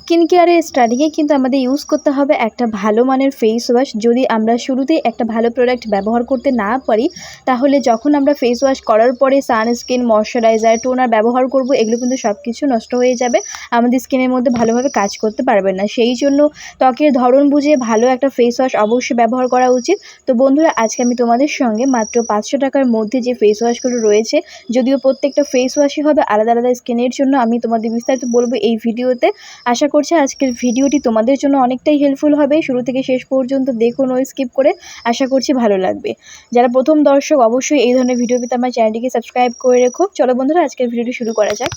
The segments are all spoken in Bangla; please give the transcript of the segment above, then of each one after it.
স্কিন কেয়ারের স্টার্টিংয়ে কিন্তু আমাদের ইউজ করতে হবে একটা ভালো মানের ফেস ওয়াশ। যদি আমরা শুরুতেই একটা ভালো প্রোডাক্ট ব্যবহার করতে না পারি, তাহলে যখন আমরা ফেস ওয়াশ করার পরে সানস্ক্রিন, ময়শ্চারাইজার, টোনার ব্যবহার করব, এগুলো কিন্তু সব কিছু নষ্ট হয়ে যাবে, আমাদের স্কিনের মধ্যে ভালোভাবে কাজ করতে পারবে না। সেই জন্য ত্বকের ধরন বুঝে ভালো একটা ফেস ওয়াশ অবশ্যই ব্যবহার করা উচিত। তো বন্ধুরা, আজকে আমি তোমাদের সঙ্গে মাত্র 500 টাকার মধ্যে যে ফেস ওয়াশগুলো রয়েছে, যদিও প্রত্যেকটা ফেস ওয়াশই হবে আলাদা আলাদা স্কিনের জন্য, আমি তোমাদের বিস্তারিত বলবো এই ভিডিওতে। আশা করছি আজকের ভিডিওটি তোমাদের জন্য অনেকটাই হেল্পফুল হবে। শুরু থেকে শেষ পর্যন্ত দেখো, নো স্কিপ করে। আশা করছি ভালো লাগবে। যারা প্রথম দর্শক, অবশ্যই এই ধরনের ভিডিও পেতে আমার চ্যানেলটিকে সাবস্ক্রাইব করে রেখো। চলো বন্ধুরা, আজকের ভিডিওটি শুরু করা যাক।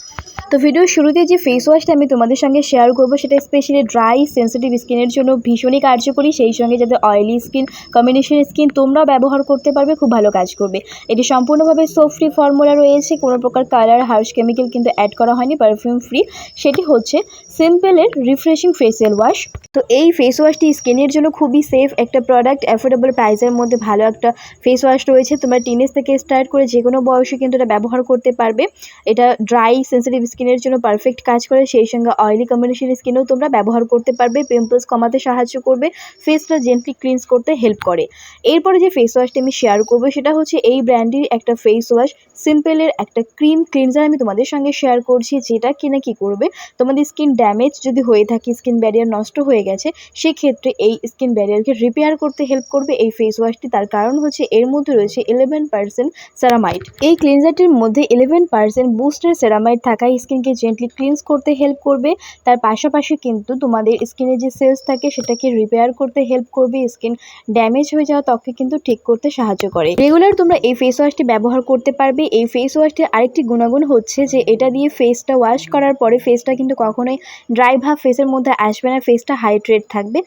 তো ভিডিওর শুরুতে যে ফেস ওয়াশটা আমি তোমাদের সঙ্গে শেয়ার করবো, সেটা স্পেশালি ড্রাই সেন্সিটিভ স্কিনের জন্য ভীষণই কার্যকরী। সেই সঙ্গে যাদের অয়েলি স্কিন, কম্বিনেশন স্কিন, তোমরাও ব্যবহার করতে পারবে, খুব ভালো কাজ করবে। এটি সম্পূর্ণভাবে সোপ ফ্রি ফর্মুলা রয়েছে, কোনো প্রকার কালার, হার্শ কেমিক্যাল কিন্তু অ্যাড করা হয়নি, পারফিউম ফ্রি। সেটি হচ্ছে সিম্পলের রিফ্রেশিং ফেসিয়াল ওয়াশ। তো এই ফেস ওয়াশটি স্কিনের জন্য খুবই সেফ একটা প্রোডাক্ট, অ্যাফোর্ডেবল প্রাইসের মধ্যে ভালো একটা ফেস ওয়াশ রয়েছে। তোমরা টিনেজ থেকে স্টার্ট করে যে কোনো বয়সে কিন্তু এটা ব্যবহার করতে পারবে। এটা ড্রাই সেন্সিটিভ স্কিনের জন্য পারফেক্ট কাজ করে, সেই সঙ্গে অয়েলি কম্বিনেশন স্কিনেও তোমরা ব্যবহার করতে পারবে। পিম্পলস কমাতে সাহায্য করবে, ফেসটা জেন্টলি ক্লিনস করতে হেল্প করে। এরপরে যে ফেস ওয়াশটি আমি শেয়ার করবো, সেটা হচ্ছে এই ব্র্যান্ডের একটা ফেস ওয়াশ, সিম্পলের একটা ক্রিম ক্লিনজার আমি তোমাদের সঙ্গে শেয়ার করছি, যেটা কিনা কি করবে, তোমাদের স্কিন ড্যামেজ যদি হয়ে থাকে, স্কিন ব্যারিয়ার নষ্ট হয়ে গেছে, সেক্ষেত্রে এই স্কিন ব্যারিয়ারকে রিপেয়ার করতে হেল্প করবে এই ফেস ওয়াশটি। তার কারণ হচ্ছে এর মধ্যে রয়েছে 11% সেরামাইড। এই ক্লিনজারটির মধ্যে 11% বুস্টার সেরামাইড থাকায় স্কিনকে জেন্টলি ক্লিনস করতে হেল্প করবে। তার পাশাপাশি কিন্তু তোমাদের স্কিনে যে সেলস থাকে, সেটাকে রিপেয়ার করতে হেল্প করবে। স্কিন ড্যামেজ হয়ে যাওয়া ত্বককে কিন্তু ঠিক করতে সাহায্য করে। রেগুলার তোমরা এই ফেস ওয়াশটি ব্যবহার করতে পারবে। এই ফেস ওয়াশটির আরেকটি গুণাগুণ হচ্ছে যে এটা দিয়ে ফেসটা ওয়াশ করার পরে ফেসটা কিন্তু কখনোই ড্রাই ভাব ফেসের মধ্যে আসবে না, ফেসটা হাইড্রেট থাকবে।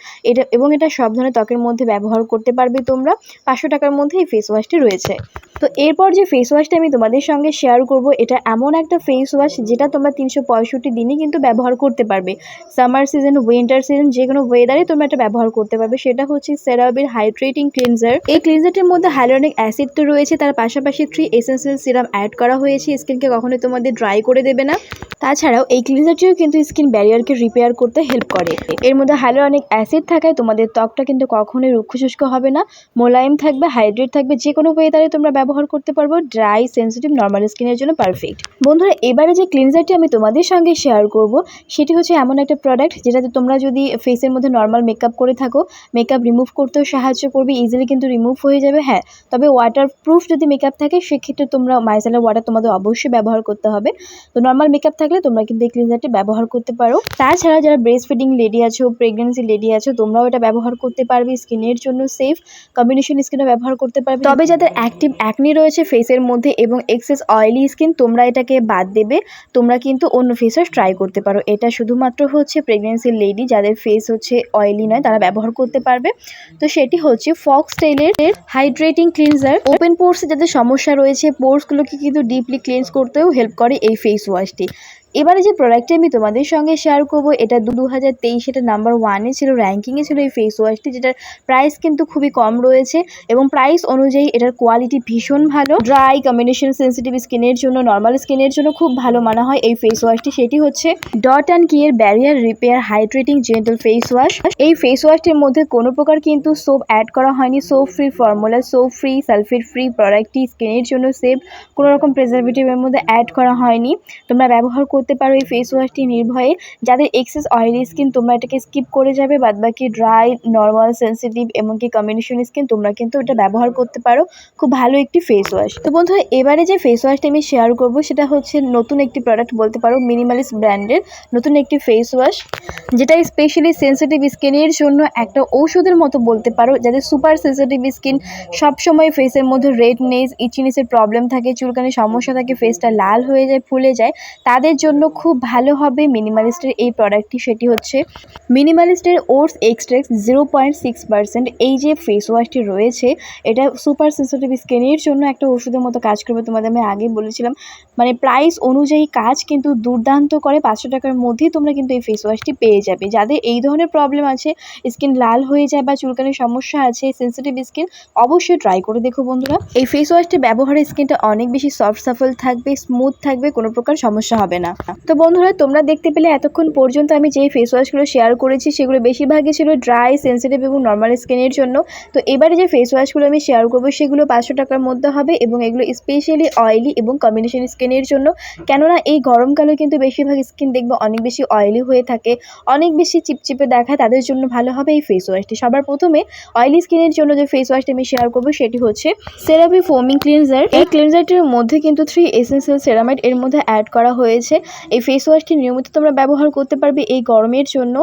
এটা সব ধরনের ত্বকের মধ্যে ব্যবহার করতে পারবে তোমরা। 500 টাকার মধ্যে এই ফেস ওয়াশটি রয়েছে। তো এরপর যে ফেস ওয়াশটা আমি তোমাদের সঙ্গে শেয়ার করব, এটা এমন একটা ফেস ওয়াশ যেটা তোমরা 365 দিনই কিন্তু ব্যবহার করতে পারবে। সামার সিজন, উইন্টার সিজন, যে কোনো ওয়েদারে তোমরা এটা ব্যবহার করতে পারবে। সেটা হচ্ছে সেরাভির হাইড্রেটিং ক্লিনজার। এই ক্লিনজারটির মধ্যে হাইলোনিক অ্যাসিড তো রয়েছে, তার পাশাপাশি 3 এসেন্সিয়াল সিরাম অ্যাড করা হয়েছে। স্কিনকে কখনোই তোমাদের ড্রাই করে দেবে না। তাছাড়াও এই ক্লিনজারটিও কিন্তু স্কিন ব্যারিয়ারকে রিপেয়ার করতে হেল্প করে। এর মধ্যে হাইলোনিক অ্যাসিড থাকায় তোমাদের ত্বকটা কিন্তু কখনোই রুক্ষ শুষ্ক হবে না, মোলায়েম থাকবে, হাইড্রেট থাকবে। যে কোনো ওয়েদারে তোমরা ব্যবহার করতে পারবো, ড্রাই, সেন্সিটিভ, নর্মাল স্কিনের জন্য পারফেক্ট। বন্ধুরা, এবারে যে ক্লিনজারটি আমি তোমাদের সঙ্গে শেয়ার করব, সেটি হচ্ছে এমন একটা প্রোডাক্ট যেটাতে তোমরা যদি ফেসের মধ্যে নর্মাল মেকআপ করে থাকো, মেকআপ রিমুভ করতেও সাহায্য করবে, ইজিলি কিন্তু রিমুভ হয়ে যাবে। হ্যাঁ, তবে ওয়াটার প্রুফ যদি মেকআপ থাকে, সেক্ষেত্রে তোমরা মাইসেলার ওয়াটার তোমাদের অবশ্যই ব্যবহার করতে হবে। তো নর্মাল মেকআপ থাকলে তোমরা কিন্তু এই ক্লিনজারটি ব্যবহার করতে পারো। তাছাড়া যারা ব্রেস্ট ফিডিং লেডি আছো, প্রেগনেন্সি লেডি আছো, তোমরাও এটা ব্যবহার করতে পারবে। স্কিনের জন্য সেফ, কম্বিনেশন স্কিনও ব্যবহার করতে পারবে। তবে যাদের অ্যাক্টিভ অ্যাকনি রয়েছে ফেসের মধ্যে এবং এক্সেস অয়েলি স্কিন, তোমরা এটাকে বাদ দেবে। তোমরা কিন্তু অন্য ফেস ওয়াশ ট্রাই করতে পারো। এটা শুধুমাত্র হচ্ছে প্রেগনেন্সি লেডি যাদের ফেস হচ্ছে অয়েলি নয়, তারা ব্যবহার করতে পারবে। তো সেটি হচ্ছে ফক্সটেলের হাইড্রেটিং ক্লিনজার। ওপেন পোর্সে যাদের সমস্যা রয়েছে, পোর্সগুলোকে কিন্তু ডিপলি ক্লিনস করতেও হেল্প করে এই ফেস ওয়াশটি। এবারে যে প্রোডাক্টটি আমি তোমাদের সঙ্গে শেয়ার করবো, এটা 2023 এটা নাম্বার 1-এ ছিল, র্যাঙ্কিংয়ে ছিল এই ফেস ওয়াশটি, যেটার প্রাইস কিন্তু খুবই কম রয়েছে এবং প্রাইস অনুযায়ী এটার কোয়ালিটি ভীষণ ভালো। ড্রাই, কম্বিনেশন সেন্সিটিভ স্কিনের জন্য, নর্মাল স্কিনের জন্য খুব ভালো মানা হয় এই ফেস ওয়াশটি। সেটি হচ্ছে ডট অ্যান্ড কিয়ের barrier repair hydrating gentle face wash. এই ফেস ওয়াশটির মধ্যে কোনো প্রকার কিন্তু সোপ অ্যাড করা হয়নি, soap free formula, soap free, sulphate free প্রোডাক্টটি স্কিনের জন্য সেফ, কোনো রকম প্রিজারভেটিভের মধ্যে অ্যাড করা হয়নি। তোমরা ব্যবহার করতে পারো এই ফেস ওয়াশটি নির্ভয়ে। যাদের এক্সেস অয়েলি স্কিন, তোমরা এটাকে স্কিপ করে যাবে। বাদবাকি ড্রাই, নর্মাল, সেন্সিটিভ, এমনকি কম্বিনেশন স্কিন, তোমরা কিন্তু এটা ব্যবহার করতে পারো। খুব ভালো একটি ফেস ওয়াশ। তো বন্ধুরা, এবারে যে ফেস ওয়াশটি আমি শেয়ার করবো, সেটা হচ্ছে নতুন একটি প্রোডাক্ট বলতে পারো, মিনিমালিস্ট ব্র্যান্ডের নতুন একটি ফেস ওয়াশ, যেটা স্পেশালি সেন্সিটিভ স্কিনের জন্য একটা ঔষধের মতো বলতে পারো। যাদের সুপার সেন্সিটিভ স্কিন, সবসময় ফেসের মধ্যে রেডনেস, ইচিনেসের প্রবলেম থাকে, চুলকানির সমস্যা থাকে, ফেসটা লাল হয়ে যায়, ফুলে যায়, তাদের জন্য খুব ভালো হবে মিনিমালিস্টের এই প্রোডাক্টটি। সেটি হচ্ছে মিনিমালিস্টের ওটস এক্সট্রাক্ট 0.6%। এই যে ফেস ওয়াশটি রয়েছে, এটা সুপার সেন্সিটিভ স্কিনের জন্য একটা ওষুধের মতো কাজ করবে। তোমাদের আমি আগেই বলেছিলাম, মানে প্রাইস অনুযায়ী কাজ কিন্তু দুর্দান্ত করে। 500 টাকার মধ্যেই তোমরা কিন্তু এই ফেস ওয়াশটি পেয়ে যাবে। যাদের এই ধরনের প্রবলেম আছে, স্কিন লাল হয়ে যায় বা চুলকানির সমস্যা আছে, সেন্সিটিভ স্কিন, অবশ্যই ট্রাই করে দেখো বন্ধুরা। এই ফেস ওয়াশটি ব্যবহারে স্কিনটা অনেক বেশি সফট সাফল থাকবে, স্মুথ থাকবে, কোনো প্রকার সমস্যা হবে না। তো বন্ধুরা, তোমরা দেখতে পেলে এতক্ষণ পর্যন্ত আমি যেই ফেস ওয়াশগুলো শেয়ার করেছি সেগুলো বেশিরভাগই ছিল ড্রাই, সেন্সিটিভ এবং নর্মাল স্কিনের জন্য। তো এবারে যে ফেস ওয়াশগুলো আমি শেয়ার করবো সেগুলো 500 টাকার মধ্যে হবে এবং এগুলো স্পেশালি অয়েলি এবং কম্বিনেশন স্কিনের জন্য। কেননা এই গরমকালে কিন্তু বেশিরভাগ স্কিন দেখবে অনেক বেশি অয়েলি হয়ে থাকে, অনেক বেশি চিপচিপে দেখায়, তাদের জন্য ভালো হবে এই ফেস ওয়াশটি। সবার প্রথমে অয়েলি স্কিনের জন্য যে ফেস ওয়াশটি আমি শেয়ার করবো সেটি হচ্ছে সেরাভি ফোমিং ক্লিনজার। এই ক্লিনজারটির মধ্যে কিন্তু 3 এসেন্সিয়াল সেরামাইড এর মধ্যে অ্যাড করা হয়েছে। এই ফেস ওয়াশটি নিয়মিত তোমরা ব্যবহার করতে পারবে এই গরমের জন্য।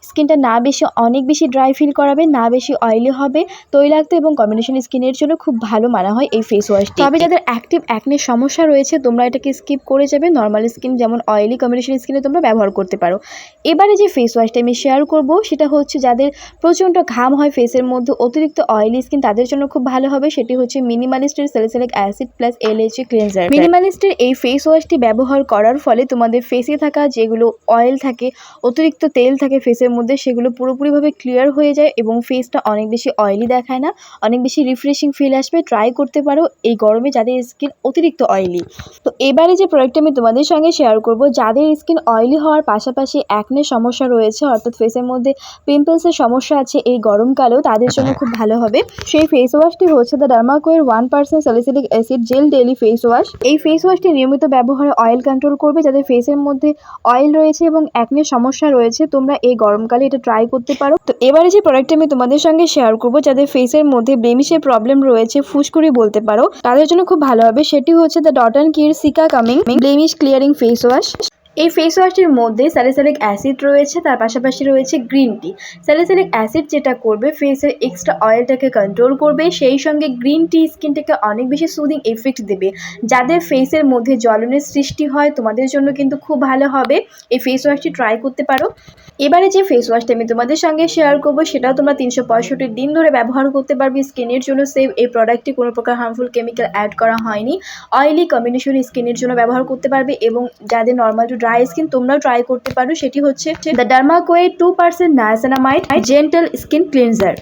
স্কিনটা না বেশি অনেক বেশি ড্রাই ফিল করাবে, না বেশি অয়েলি হবে, তৈলাক্ত এবং কম্বিনেশন স্কিনের জন্য খুব ভালো মানা হয় এই ফেস ওয়াশটি। তবে যাদের অ্যাক্টিভ অ্যাকনের সমস্যা রয়েছে তোমরা এটাকে স্কিপ করে যাবে, নর্মাল স্কিন যেমন অয়েলি কম্বিনেশন স্কিনে তোমরা ব্যবহার করতে পারো। এবারে যে ফেস ওয়াশটা আমি শেয়ার করব সেটা হচ্ছে যাদের প্রচণ্ড ঘাম হয় ফেসের মধ্যে, অতিরিক্ত অয়েলি স্কিন, তাদের জন্য খুব ভালো হবে। সেটি হচ্ছে মিনিমালিস্টের salicylic acid plus LHA cleanser. মিনিমালিস্টের এই ফেস ওয়াশটি ব্যবহার করার ফলে তোমাদের ফেসে থাকা যেগুলো অয়েল থাকে, অতিরিক্ত তেল থাকে ফেসের মধ্যে, সেগুলো পুরোপুরিভাবে ক্লিয়ার হয়ে যায় এবং ফেসটা অনেক বেশি অয়েলি দেখায় না, অনেক বেশি রিফ্রেশিং ফিল আসবে। ট্রাই করতে পারো এই গরমে যাদের স্কিন অতিরিক্ত অয়েলি। তো এবারে যে প্রোডাক্টটা আমি তোমাদের সঙ্গে শেয়ার করব, যাদের স্কিন অয়েলি হওয়ার পাশাপাশি অ্যাকনের সমস্যা রয়েছে, অর্থাৎ ফেসের মধ্যে পিম্পলসের সমস্যা আছে এই গরমকালেও, তাদের জন্য খুব ভালো হবে। সেই ফেস ওয়াশটি হচ্ছে দ্য ডার্মাকোয়ের 1% salicylic acid gel daily face wash. এই ফেস ওয়াশটি নিয়মিত ব্যবহারে অয়েল কন্ট্রোল করবে। যাদের ফেসের মধ্যে অয়েল রয়েছে এবং অ্যাকনের সমস্যা রয়েছে তোমরা এই গরমকালে এটা ট্রাই করতে পারো। তো এবারে যে প্রোডাক্টটা আমি তোমাদের সঙ্গে শেয়ার করব, যাদের ফেসের মধ্যে ব্লেমিশের প্রবলেম রয়েছে, ফুসকুড়ি বলতে পারো, তাদের জন্য খুব ভালো হবে। সেটি হচ্ছে দ্য ডট অ্যান্ড কির cica calming blemish clearing face wash. এই ফেস ওয়াশটির মধ্যে স্যালিসিলিক অ্যাসিড রয়েছে, তার পাশাপাশি রয়েছে গ্রিন টি। স্যালিসিলিক অ্যাসিড যেটা করবে ফেসের এক্সট্রা অয়েলটাকে কন্ট্রোল করবে, সেই সঙ্গে গ্রিন টি স্কিনটাকে অনেক বেশি সুদিং এফেক্ট দেবে। যাদের ফেসের মধ্যে জ্বলনের সৃষ্টি হয় তোমাদের জন্য কিন্তু খুব ভালো হবে, এই ফেস ওয়াশটি ট্রাই করতে পারো। এবারে যে ফেস ওয়াশটা আমি তোমাদের সঙ্গে শেয়ার করবো সেটাও তোমরা 365 দিন ধরে ব্যবহার করতে পারবে। স্কিনের জন্য সেভ, এই প্রোডাক্টটি কোনো প্রকার হার্মফুল কেমিক্যাল অ্যাড করা হয়নি। অয়েলি কম্বিনেশন স্কিনের জন্য ব্যবহার করতে পারবে এবং যাদের নর্মাল টু ড্রাই স্কিন তোমরাও ট্রাই করতে পারো। সেটি হচ্ছে দ্য ডার্মাকোয়ে 2% niacinamide gentle skin cleanser.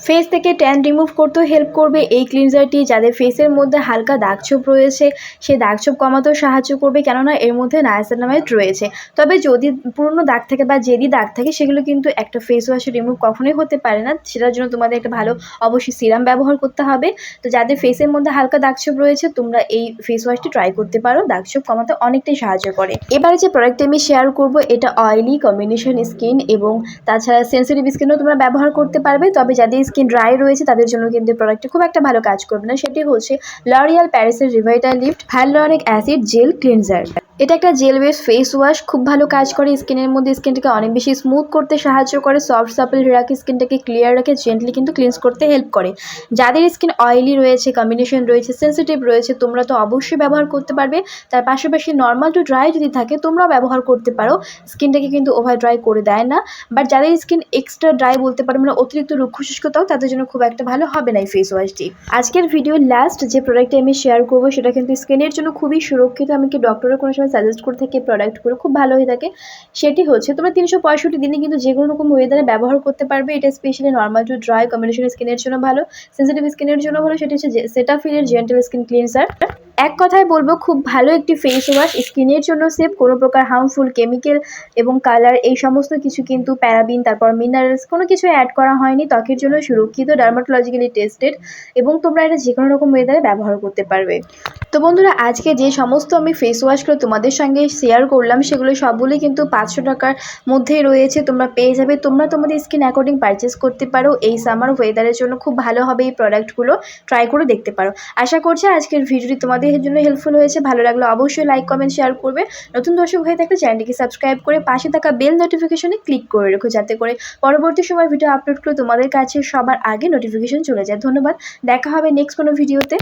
Face থেকে ট্যান রিমুভ করতেও হেল্প করবে এই ক্লিনজারটি। যাদের ফেসের মধ্যে হালকা দাগছোপ রয়েছে সেই দাগছোপ কমাতেও সাহায্য করবে, কেননা এর মধ্যে নায়াসিনামাইড রয়েছে। তবে যদি পুরনো দাগ থাকে বা জেদি দাগ থাকে সেগুলো কিন্তু একটা ফেস ওয়াশে রিমুভ কখনোই হতে পারে না, সেটার জন্য তোমাদের একটা ভালো অবশ্যই সিরাম ব্যবহার করতে হবে। তো যাদের ফেসের মধ্যে হালকা দাগছোপ রয়েছে তোমরা এই ফেস ওয়াশটি ট্রাই করতে পারো, দাগছোপ কমাতে অনেকটাই সাহায্য করে। এবারে যে প্রোডাক্টটি আমি শেয়ার করব এটা অয়েলি কম্বিনেশন স্কিন এবং তাছাড়া সেন্সিটিভ স্কিনও তোমরা ব্যবহার করতে পারবে। তবে যাদের স্কিন ড্রাই রয়েছে তাদের জন্য কিন্তু প্রোডাক্টটি খুব একটা ভালো কাজ করবে না। সেটি হচ্ছে লরিয়াল প্যারিসের রিভাইটালিফট হাইয়ালুরনিক অ্যাসিড জেল ক্লিনজার। এটা একটা জেল বেস ফেস ওয়াশ, খুব ভালো কাজ করে স্কিনের মধ্যে, স্কিনটাকে অনেক বেশি স্মুথ করতে সাহায্য করে, সফট সাপল রাখে, স্কিনটাকে ক্লিয়ার রাখে, জেন্টলি কিন্তু ক্লিনস করতে হেল্প করে। যাদের স্কিন অয়েলি রয়েছে, কম্বিনেশন রয়েছে, সেন্সিটিভ রয়েছে তোমরা তো অবশ্যই ব্যবহার করতে পারবে। তার পাশাপাশি নর্মাল টু ড্রাই যদি থাকে তোমরাও ব্যবহার করতে পারো, স্কিনটাকে কিন্তু ওভার ড্রাই করে দেয় না। বাট যাদের স্কিন এক্সট্রা ড্রাই বলতে পারো, মানে অতিরিক্ত রুক্ষ শুষ্কতাও, তাদের জন্য খুব একটা ভালো হবে না এই ফেস ওয়াশটি। আজকের ভিডিওর লাস্ট যে প্রোডাক্টটি আমি শেয়ার করবো সেটা কিন্তু স্কিনের জন্য খুবই সুরক্ষিত, আমি কি ডক্টরের কোনো সময় সাজেস্ট করে থাকি প্রোডাক্টগুলো খুব ভালো হয়ে থাকে। সেটি হচ্ছে তোমরা 365 দিনে কিন্তু যে কোনো রকম ওয়েদারে ব্যবহার করতে পারবে। এটা specially normal to dry combination স্কিনের জন্য ভালো, সেন্সিটিভ স্কিনের জন্য ভালো। সেটি হচ্ছে সেটাফিলের জেন্টাল স্কিন ক্লিনজার। এক কথায় বলবো খুব ভালো একটি ফেস ওয়াশ, স্কিনের জন্য সেফ, কোনো প্রকার হার্মফুল কেমিক্যাল এবং কালার এই সমস্ত কিছু কিন্তু প্যারাবিন তারপর মিনারেলস কোনো কিছু অ্যাড করা হয়নি, ত্বকের জন্য সুরক্ষিত, ডার্মাটোলজিক্যালি টেস্টেড এবং তোমরা এটা যে কোনো রকম ওয়েদারে ব্যবহার করতে পারবে। তো বন্ধুরা, আজকে যে সমস্ত আমি ফেস ওয়াশগুলো তোমাদের সঙ্গে শেয়ার করলাম সেগুলো সবগুলোই কিন্তু 500 টাকার মধ্যেই রয়েছে, তোমরা পেয়ে যাবে। তোমরা তোমাদের স্কিন অ্যাকর্ডিং পারচেস করতে পারো, এই সামার ওয়েদারের জন্য খুব ভালো হবে এই প্রোডাক্টগুলো, ট্রাই করে দেখতে পারো। আশা করছি আজকের ভিডিওটি তোমাদের জন্য হেল্পফুল হয়েছে। ভালো লাগলে অবশ্যই লাইক কমেন্ট শেয়ার করবে। নতুন দর্শক হয়ে থাকলে চ্যানেলটিকে সাবস্ক্রাইব করে পাশে থাকা বেল নোটিফিকেশনে ক্লিক করে রেখো, যাতে করে পরবর্তী সময় ভিডিও আপলোড করে তোমাদের কাছে সবার আগে নোটিফিকেশন চলে যায়। ধন্যবাদ, দেখা হবে নেক্সট কোনো ভিডিওতে।